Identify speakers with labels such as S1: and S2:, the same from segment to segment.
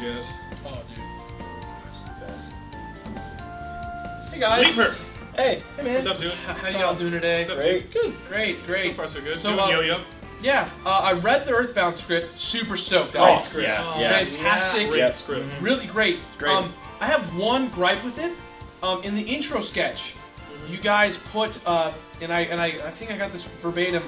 S1: guess.
S2: Oh, dude.
S3: That's the best.
S2: Hey, guys.
S1: Sleeper.
S3: Hey.
S2: Hey, man.
S1: What's up, dude?
S2: How y'all doing today?
S3: Great.
S2: Good. Great.
S1: So far, so good.
S2: So,
S1: Doing yo-yo.
S2: Yeah, I read the EarthBound script. Super stoked.
S3: Great
S2: Oh,
S3: script.
S2: yeah.
S3: Yeah.
S2: Fantastic.
S1: Great script.
S2: Really great.
S3: Great.
S2: I have one gripe with it. In the intro sketch, you guys put, and I think I got this verbatim.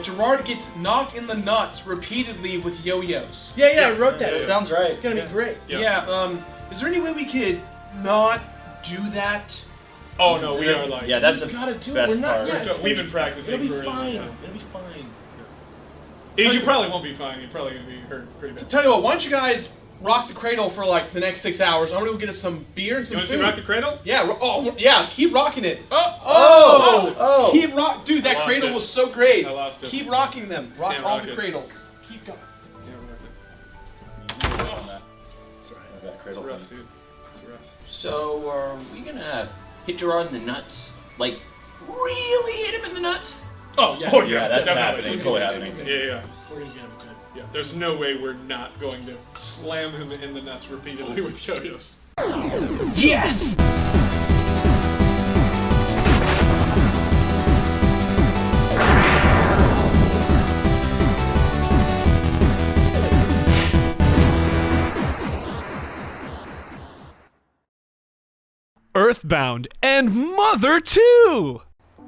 S2: Gerard gets knocked in the nuts repeatedly with yo-yos.
S4: Yeah, I wrote that.
S3: That sounds right.
S4: It's gonna be great.
S2: Yeah. Is there any way we could not do that?
S1: Oh no, we are like.
S3: Yeah, that's the
S4: We gotta do it.
S3: best
S4: We're not-
S3: part.
S4: yeah,
S1: So
S4: it's
S1: we've
S4: gonna
S1: been practicing
S4: It'll be
S1: for a long
S4: fine.
S1: time.
S4: It'll be fine.
S1: You probably won't be fine. You're probably gonna be hurt pretty bad.
S2: Tell you what, why don't you guys rock the cradle for like the next 6 hours? I'm gonna go get us some beer and
S1: You
S2: some
S1: want to
S2: food.
S1: see Rock the Cradle?
S2: Yeah. Oh, yeah. Keep rocking it.
S3: Oh!
S2: Keep rock, dude. That
S1: I lost
S2: cradle
S1: it.
S2: was so great.
S1: I lost it.
S2: Keep rocking them. Rock
S1: Can't
S2: all
S1: rock
S2: the
S1: it.
S2: cradles. Keep going.
S1: That's right.
S3: That
S1: It's
S3: cradle
S1: rough,
S3: thing.
S1: dude. It's rough.
S5: So, are we gonna hit Gerard in the nuts? Like, really hit him in the nuts?
S1: Oh
S3: Yeah,
S1: that's
S3: that's
S1: definitely.
S3: happening. Totally happening.
S1: Yeah.
S4: We're gonna get him good.
S1: Yeah. There's no way we're not going to slam him in the nuts repeatedly with yo-yos.
S5: Yes!
S6: EarthBound and Mother 2!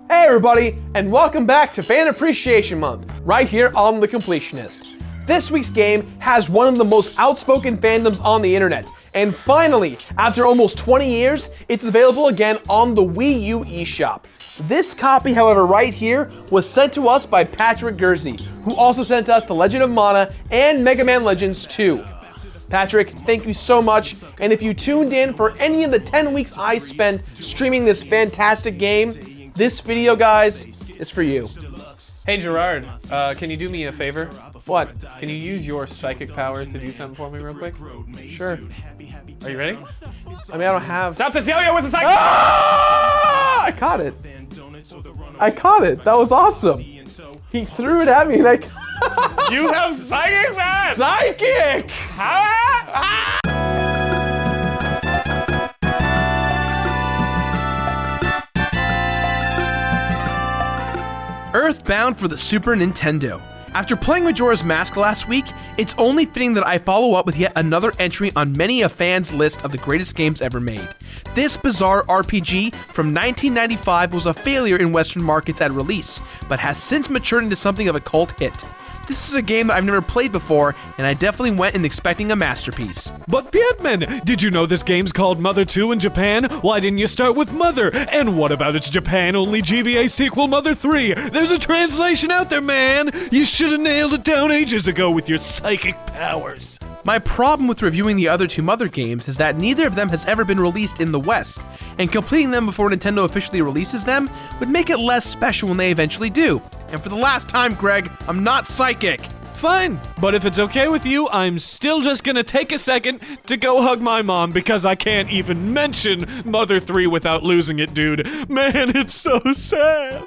S7: Hey everybody, and welcome back to Fan Appreciation Month, right here on The Completionist. This week's game has one of the most outspoken fandoms on the internet, and finally, after almost 20 years, it's available again on the Wii U eShop. This copy, however, right here, was sent to us by Patrick Gurzy, who also sent us The Legend of Mana and Mega Man Legends 2. Patrick, thank you so much, and if you tuned in for any of the 10 weeks I spent streaming this fantastic game, this video, guys, is for you.
S6: Hey Gerard, can you do me a favor?
S7: What?
S6: Can you use your psychic powers to do something for me real quick?
S7: Sure.
S6: Are you ready?
S7: I mean, I don't have...
S6: Stop this yo-yo with the psychic!
S7: Ah! I caught it. I caught it. That was awesome. He threw it at me and I...
S6: You have psychic man!
S7: Psychic!
S6: Ah!
S7: EarthBound for the Super Nintendo. After playing Majora's Mask last week, it's only fitting that I follow up with yet another entry on many a fan's list of the greatest games ever made. This bizarre RPG from 1995 was a failure in Western markets at release, but has since matured into something of a cult hit. This is a game that I've never played before, and I definitely went in expecting a masterpiece.
S6: But Piedman, did you know this game's called Mother 2 in Japan? Why didn't you start with Mother? And what about its Japan-only GBA sequel, Mother 3? There's a translation out there, man! You should have nailed it down ages ago with your psychic powers.
S7: My problem with reviewing the other two Mother games is that neither of them has ever been released in the West, and completing them before Nintendo officially releases them would make it less special when they eventually do. And for the last time, Greg, I'm not psychic.
S6: Fine, but if it's okay with you, I'm still just gonna take a second to go hug my mom because I can't even mention Mother 3 without losing it, dude. Man, it's so sad.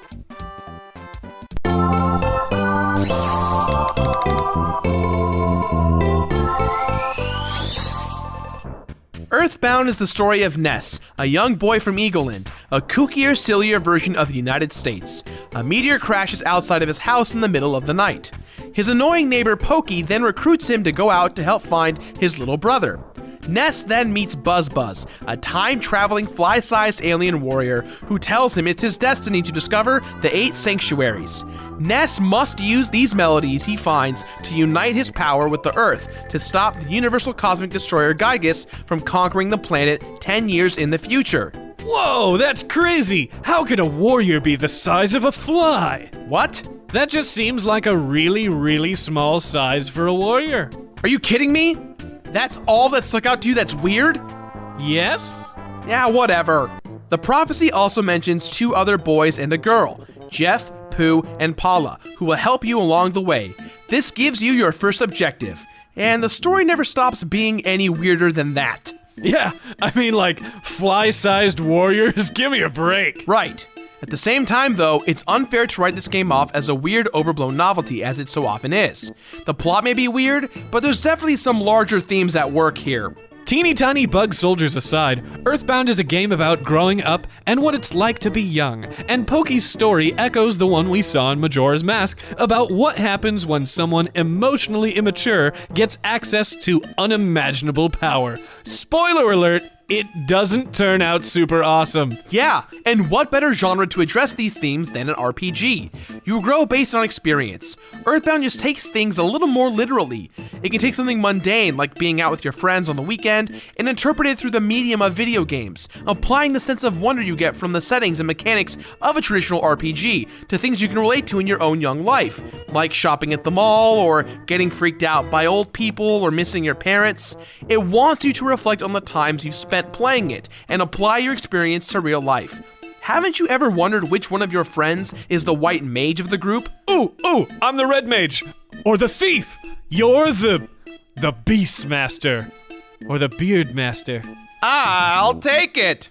S7: EarthBound is the story of Ness, a young boy from Eagleland, a kookier, sillier version of the United States. A meteor crashes outside of his house in the middle of the night. His annoying neighbor Pokey then recruits him to go out to help find his little brother. Ness then meets Buzz Buzz, a time-traveling, fly-sized alien warrior who tells him it's his destiny to discover the 8 sanctuaries. Ness must use these melodies he finds to unite his power with the Earth to stop the Universal Cosmic Destroyer Gygus from conquering the planet 10 years in the future.
S6: Whoa, that's crazy! How could a warrior be the size of a fly?
S7: What?
S6: That just seems like a really, really small size for a warrior.
S7: Are you kidding me? That's all that stuck out to you that's weird?
S6: Yes?
S7: Yeah, whatever. The prophecy also mentions 2 other boys and a girl, Jeff, Pooh, and Paula, who will help you along the way. This gives you your first objective, and the story never stops being any weirder than that.
S6: Yeah, I mean like fly-sized warriors, give me a break.
S7: Right. At the same time, though, it's unfair to write this game off as a weird, overblown novelty, as it so often is. The plot may be weird, but there's definitely some larger themes at work here.
S6: Teeny tiny bug soldiers aside, EarthBound is a game about growing up and what it's like to be young, and Pokey's story echoes the one we saw in Majora's Mask about what happens when someone emotionally immature gets access to unimaginable power. Spoiler alert! It doesn't turn out super awesome.
S7: Yeah, and what better genre to address these themes than an RPG? You grow based on experience. EarthBound just takes things a little more literally. It can take something mundane, like being out with your friends on the weekend, and interpret it through the medium of video games, applying the sense of wonder you get from the settings and mechanics of a traditional RPG to things you can relate to in your own young life, like shopping at the mall, or getting freaked out by old people, or missing your parents. It wants you to reflect on the times you spent playing it, and apply your experience to real life. Haven't you ever wondered which one of your friends is the white mage of the group?
S6: Ooh, I'm the red mage. Or the thief. You're the beast master. Or the beard master.
S7: I'll take it!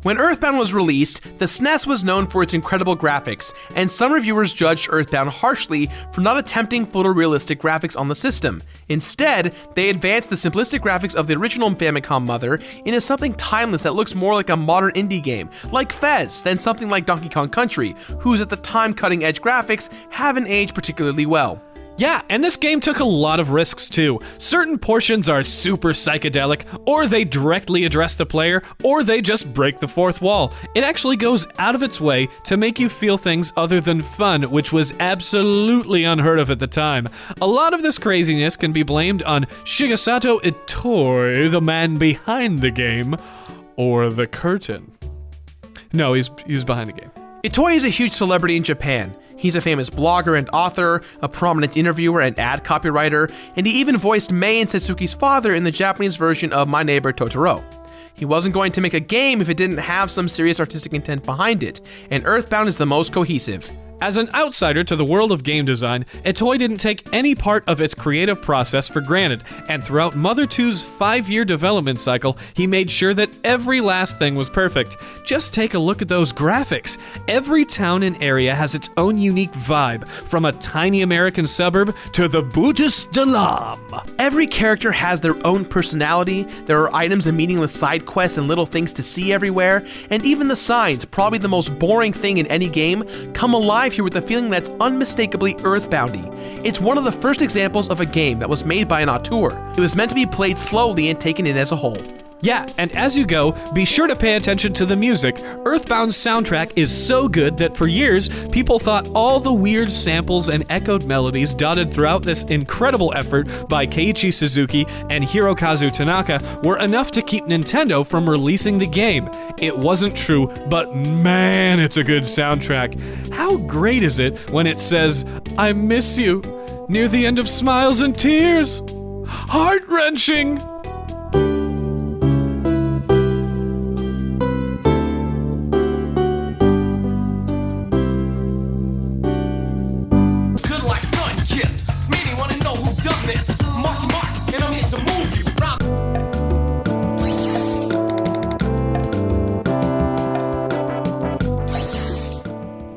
S7: When EarthBound was released, the SNES was known for its incredible graphics, and some reviewers judged EarthBound harshly for not attempting photorealistic graphics on the system. Instead, they advanced the simplistic graphics of the original Famicom mother into something timeless that looks more like a modern indie game, like Fez, than something like Donkey Kong Country, whose at the time cutting-edge graphics haven't aged particularly well.
S6: Yeah, and this game took a lot of risks too. Certain portions are super psychedelic, or they directly address the player, or they just break the fourth wall. It actually goes out of its way to make you feel things other than fun, which was absolutely unheard of at the time. A lot of this craziness can be blamed on Shigesato Itoi, the man behind the game, or the curtain. No, he's behind the game.
S7: Itoi is a huge celebrity in Japan. He's a famous blogger and author, a prominent interviewer and ad copywriter, and he even voiced Mei and Setsuki's father in the Japanese version of My Neighbor Totoro. He wasn't going to make a game if it didn't have some serious artistic intent behind it, and EarthBound is the most cohesive.
S6: As an outsider to the world of game design, Itoi didn't take any part of its creative process for granted, and throughout Mother 2's 5-year development cycle, he made sure that every last thing was perfect. Just take a look at those graphics. Every town and area has its own unique vibe, from a tiny American suburb to the Buddhist Dalam.
S7: Every character has their own personality, there are items and meaningless side quests and little things to see everywhere, and even the signs, probably the most boring thing in any game, come alive here with a feeling that's unmistakably earthboundy. It's one of the first examples of a game that was made by an auteur. It was meant to be played slowly and taken in as a whole.
S6: Yeah, and as you go, be sure to pay attention to the music. EarthBound's soundtrack is so good that for years, people thought all the weird samples and echoed melodies dotted throughout this incredible effort by Keiichi Suzuki and Hirokazu Tanaka were enough to keep Nintendo from releasing the game. It wasn't true, but man, it's a good soundtrack. How great is it when it says, "I miss you," near the end of Smiles and Tears? Heart-wrenching!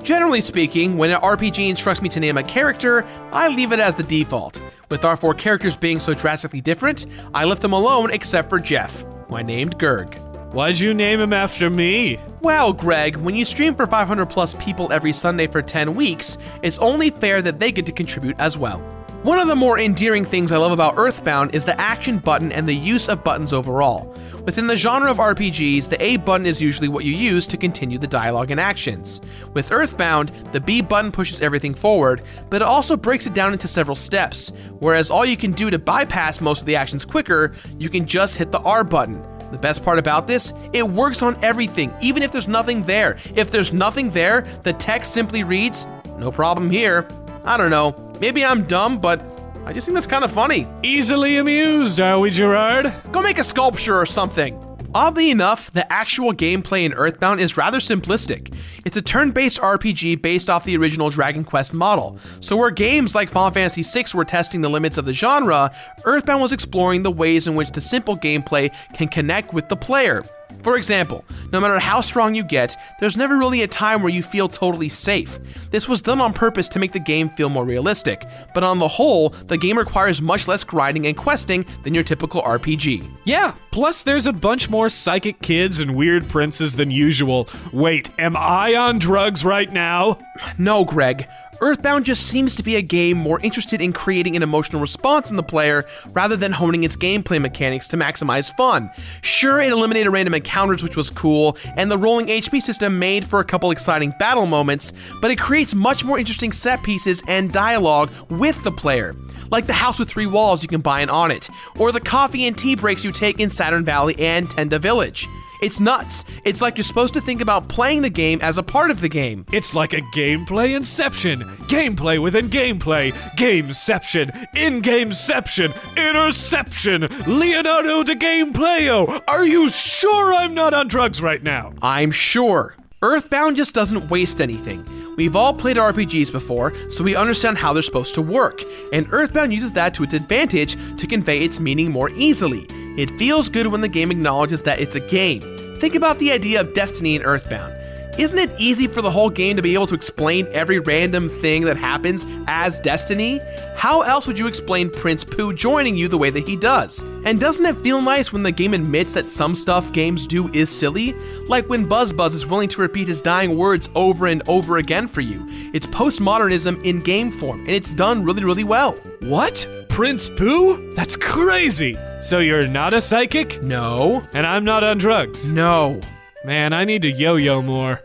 S7: Generally speaking, when an RPG instructs me to name a character, I leave it as the default. With our 4 characters being so drastically different, I left them alone except for Jeff, who I named Gerg.
S6: Why'd you name him after me?
S7: Well, Greg, when you stream for 500 plus people every Sunday for 10 weeks, it's only fair that they get to contribute as well. One of the more endearing things I love about EarthBound is the action button and the use of buttons overall. Within the genre of RPGs, the A button is usually what you use to continue the dialogue and actions. With EarthBound, the B button pushes everything forward, but it also breaks it down into several steps, whereas all you can do to bypass most of the actions quicker, you can just hit the R button. The best part about this, it works on everything, even if there's nothing there. If there's nothing there, the text simply reads, "No problem here." I don't know, maybe I'm dumb, but I just think that's kind of funny.
S6: Easily amused, are we, Gerard?
S7: Go make a sculpture or something. Oddly enough, the actual gameplay in EarthBound is rather simplistic. It's a turn-based RPG based off the original Dragon Quest model, so where games like Final Fantasy VI were testing the limits of the genre, EarthBound was exploring the ways in which the simple gameplay can connect with the player. For example, no matter how strong you get, there's never really a time where you feel totally safe. This was done on purpose to make the game feel more realistic, but on the whole, the game requires much less grinding and questing than your typical RPG.
S6: Yeah, plus there's a bunch more psychic kids and weird princes than usual. Wait, am I on drugs right now?
S7: No, Greg. EarthBound just seems to be a game more interested in creating an emotional response in the player rather than honing its gameplay mechanics to maximize fun. Sure, it eliminated random encounters, which was cool, and the rolling HP system made for a couple exciting battle moments, but it creates much more interesting set pieces and dialogue with the player. Like the house with 3 walls you can buy and on it, or the coffee and tea breaks you take in Saturn Valley and Tenda Village. It's nuts. It's like you're supposed to think about playing the game as a part of the game.
S6: It's like a gameplay inception. Gameplay within gameplay. Gameception. In-gameception. Interception. Leonardo da Gameplayo. Are you sure I'm not on drugs right now?
S7: I'm sure. EarthBound just doesn't waste anything. We've all played RPGs before, so we understand how they're supposed to work, and EarthBound uses that to its advantage to convey its meaning more easily. It feels good when the game acknowledges that it's a game. Think about the idea of Destiny in EarthBound. Isn't it easy for the whole game to be able to explain every random thing that happens as Destiny? How else would you explain Prince Pooh joining you the way that he does? And doesn't it feel nice when the game admits that some stuff games do is silly? Like when Buzz is willing to repeat his dying words over and over again for you. It's postmodernism in game form, and it's done really, really well.
S6: What? Prince Pooh? That's crazy. So you're not a psychic?
S7: No.
S6: And I'm not on drugs?
S7: No.
S6: Man, I need to yo-yo more.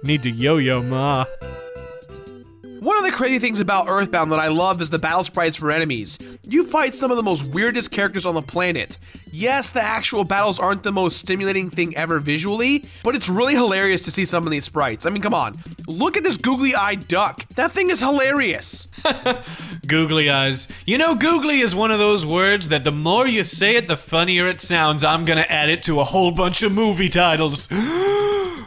S6: Need to yo-yo ma.
S7: One of the crazy things about EarthBound that I love is the battle sprites for enemies. You fight some of the most weirdest characters on the planet. Yes, the actual battles aren't the most stimulating thing ever visually, but it's really hilarious to see some of these sprites. I mean, come on. Look at this googly-eyed duck. That thing is hilarious.
S6: Googly eyes. You know, googly is one of those words that the more you say it, the funnier it sounds. I'm gonna add it to a whole bunch of movie titles.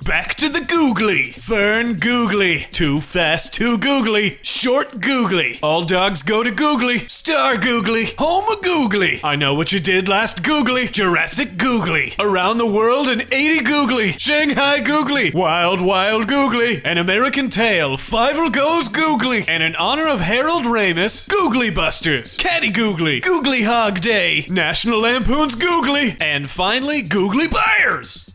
S6: Back to the googly. Fern googly. Too fast, too googly. Short googly. All dogs go to googly. Star googly. Home a googly. I know what you did last googly. Jurassic googly. Around the world in 80 googly. Shanghai googly. Wild, wild googly. An American Tale. Fievel goes googly. And in honor of Harold Ramis, Googly Busters. Caddy googly. Googly Hog Day. National Lampoon's googly. And finally, Googly Bears.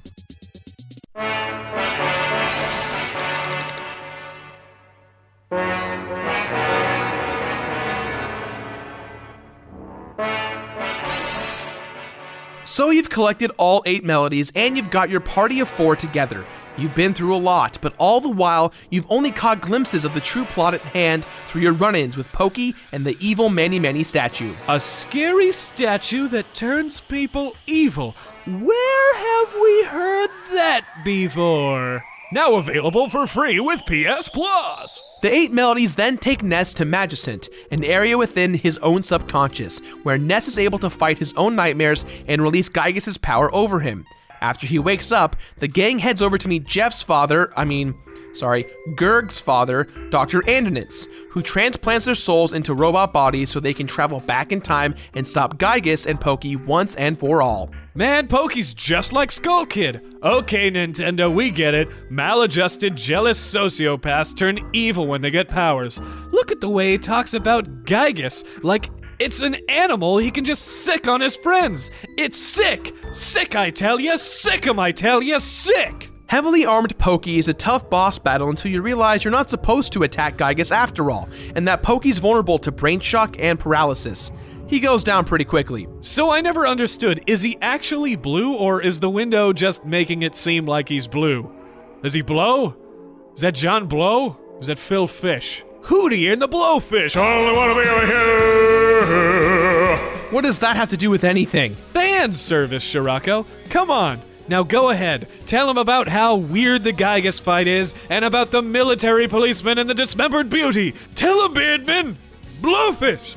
S7: So you've collected all 8 melodies and you've got your party of 4 together. You've been through a lot, but all the while, you've only caught glimpses of the true plot at hand through your run-ins with Pokey and the evil Many statue.
S6: A scary statue that turns people evil. Where have we heard that before? Now available for free with PS Plus.
S7: The 8 melodies then take Ness to Magicent, an area within his own subconscious, where Ness is able to fight his own nightmares and release Gygus' power over him. After he wakes up, the gang heads over to meet Gerg's father, Dr. Andonitz, who transplants their souls into robot bodies so they can travel back in time and stop Gygus and Pokey once and for all.
S6: Man, Pokey's just like Skull Kid. Okay, Nintendo, we get it. Maladjusted, jealous sociopaths turn evil when they get powers. Look at the way he talks about Gygus, like it's an animal he can just sick on his friends. It's sick. Sick, I tell ya. Sick 'em, I tell ya. Sick.
S7: Heavily armed Pokey is a tough boss battle until you realize you're not supposed to attack Gygus after all, and that Pokey's vulnerable to brain shock and paralysis. He goes down pretty quickly.
S6: So I never understood, is he actually blue, or is the window just making it seem like he's blue? Is he Blow? Is that John Blow? Or is that Phil Fish? Hootie and the Blowfish! I only want to be over here!
S7: What does that have to do with anything?
S6: Fan service, Shirako. Come on. Now go ahead, tell him about how weird the Gygus fight is, and about the military policeman and the dismembered beauty. Tell him, Beardman! Blowfish!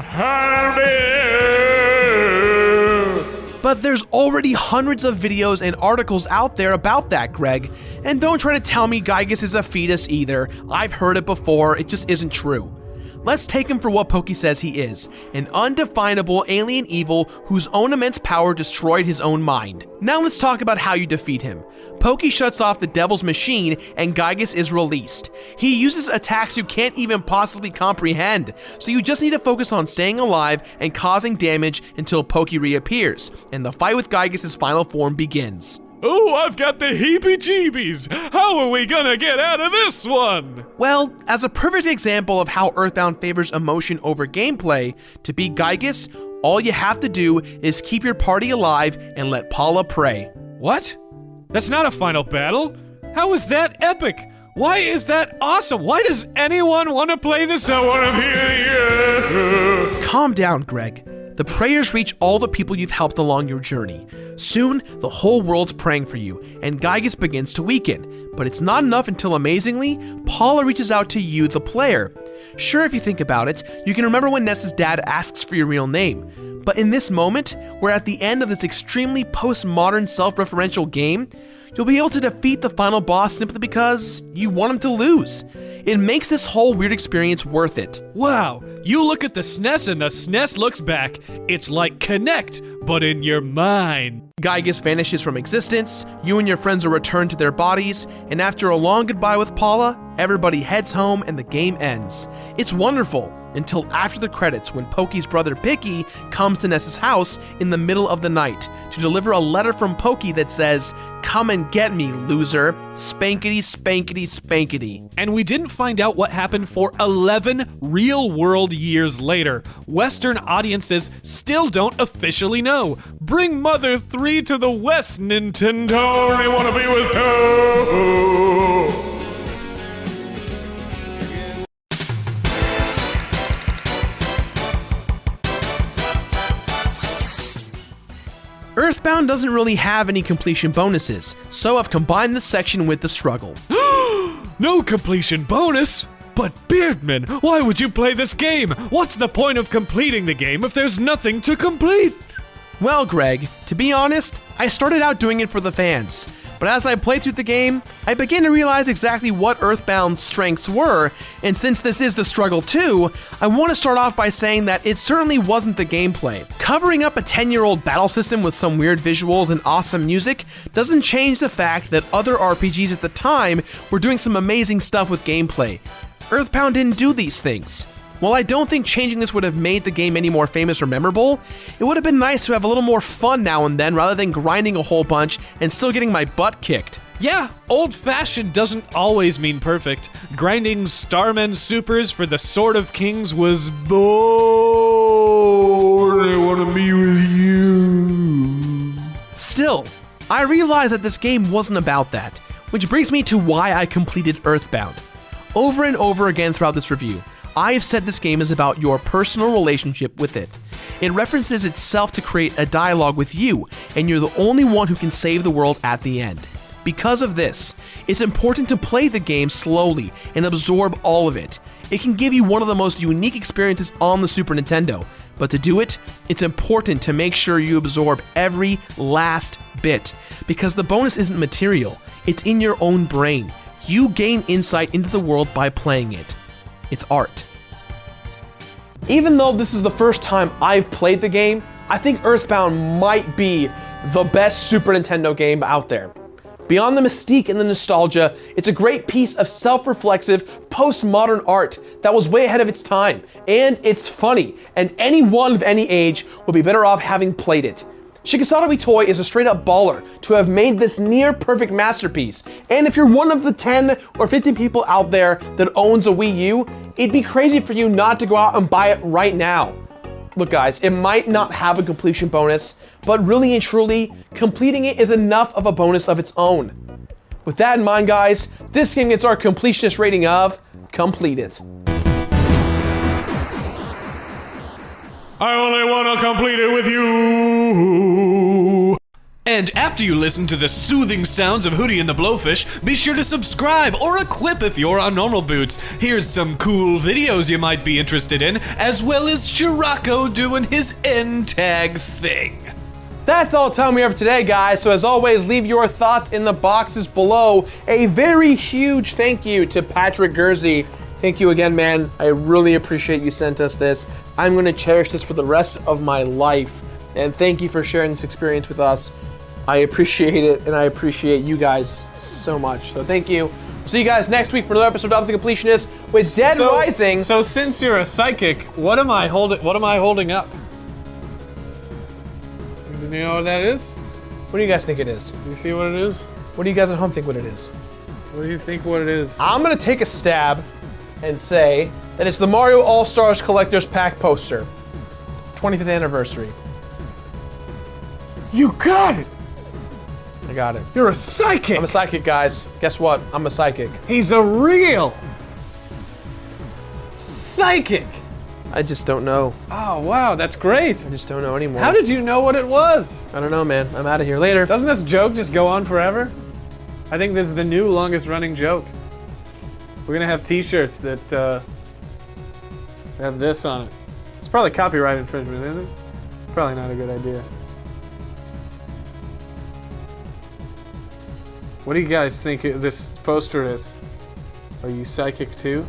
S7: But there's already hundreds of videos and articles out there about that, Greg. And don't try to tell me Gygas is a fetus either. I've heard it before, it just isn't true. Let's take him for what Pokey says he is, an undefinable alien evil whose own immense power destroyed his own mind. Now let's talk about how you defeat him. Pokey shuts off the devil's machine and Gygas is released. He uses attacks you can't even possibly comprehend, so you just need to focus on staying alive and causing damage until Pokey reappears, and the fight with Gygas' final form begins.
S6: Oh, I've got the heebie-jeebies! How are we gonna get out of this one?
S7: Well, as a perfect example of how EarthBound favors emotion over gameplay, to beat Gygas, all you have to do is keep your party alive and let Paula pray.
S6: What? That's not a final battle? How is that epic? Why is that awesome? Why does anyone want to play this? I want to hear you.
S7: Calm down, Greg. The prayers reach all the people you've helped along your journey. Soon, the whole world's praying for you, and Gygas begins to weaken. But it's not enough until, amazingly, Paula reaches out to you, the player. Sure, if you think about it, you can remember when Ness's dad asks for your real name. But in this moment, we're at the end of this extremely postmodern self-referential game, you'll be able to defeat the final boss simply because you want him to lose. It makes this whole weird experience worth it.
S6: Wow, you look at the SNES and the SNES looks back. It's like Connect, but in your mind.
S7: Gygas vanishes from existence, you and your friends are returned to their bodies, and after a long goodbye with Paula, everybody heads home and the game ends. It's wonderful, until after the credits when Pokey's brother Picky comes to Ness's house in the middle of the night to deliver a letter from Pokey that says, "Come and get me, loser. Spankety, spankety, spankety."
S6: And we didn't find out what happened for 11 real-world years later. Western audiences still don't officially know. Bring Mother 3 to the West, Nintendo. They want to be with you.
S7: EarthBound doesn't really have any completion bonuses, so I've combined this section with the struggle.
S6: No completion bonus? But Beardman, why would you play this game? What's the point of completing the game if there's nothing to complete?
S7: Well, Greg, to be honest, I started out doing it for the fans. But as I played through the game, I began to realize exactly what EarthBound's strengths were, and since this is the struggle too, I want to start off by saying that it certainly wasn't the gameplay. Covering up a 10-year-old battle system with some weird visuals and awesome music doesn't change the fact that other RPGs at the time were doing some amazing stuff with gameplay. EarthBound didn't do these things. While I don't think changing this would have made the game any more famous or memorable, it would have been nice to have a little more fun now and then rather than grinding a whole bunch and still getting my butt kicked.
S6: Yeah, old-fashioned doesn't always mean perfect. Grinding Starman Supers for the Sword of Kings was bored. I want to be with you.
S7: Still, I realized that this game wasn't about that, which brings me to why I completed EarthBound. Over and over again throughout this review, I've said this game is about your personal relationship with it. It references itself to create a dialogue with you, and you're the only one who can save the world at the end. Because of this, it's important to play the game slowly and absorb all of it. It can give you one of the most unique experiences on the Super Nintendo, but to do it, it's important to make sure you absorb every last bit, because the bonus isn't material, it's in your own brain. You gain insight into the world by playing it. It's art. Even though this is the first time I've played the game, I think EarthBound might be the best Super Nintendo game out there. Beyond the mystique and the nostalgia, it's a great piece of self-reflexive, postmodern art that was way ahead of its time. And it's funny, and anyone of any age would be better off having played it. Shikisada Itoi is a straight-up baller to have made this near-perfect masterpiece, and if you're one of the 10 or 15 people out there that owns a Wii U, it'd be crazy for you not to go out and buy it right now. Look guys, it might not have a completion bonus, but really and truly, completing it is enough of a bonus of its own. With that in mind guys, this game gets our completionist rating of completed.
S6: I only want to complete it with you. And after you listen to the soothing sounds of Hootie and the Blowfish, be sure to subscribe or equip if you're on normal boots. Here's some cool videos you might be interested in, as well as Shirako doing his end tag thing.
S7: That's all the time we have for today, guys. So as always, leave your thoughts in the boxes below. A very huge thank you to Patrick Gurzy. Thank you again, man. I really appreciate you sent us this. I'm going to cherish this for the rest of my life. And thank you for sharing this experience with us. I appreciate it, and I appreciate you guys so much. So thank you. See you guys next week for another episode of The Completionist with Dead Rising.
S6: So since you're a psychic, what am I holding up? Do you know what that is?
S7: What do you guys think it is?
S6: You see what it is?
S7: What do you guys at home think what it is?
S6: What do you think what it is?
S7: I'm going to take a stab and say that it's the Mario All-Stars Collector's Pack poster. 25th anniversary.
S6: You got it!
S7: I got it.
S6: You're a psychic!
S7: I'm a psychic, guys. Guess what? I'm a psychic.
S6: He's a real psychic!
S7: I just don't know.
S6: Oh, wow, that's great.
S7: I just don't know anymore.
S6: How did you know what it was?
S7: I don't know, man. I'm out of here later.
S6: Doesn't this joke just go on forever? I think this is the new longest running joke. We're gonna have t-shirts that have this on it. It's probably copyright infringement, isn't it? Probably not a good idea. What do you guys think this poster is? Are you psychic too?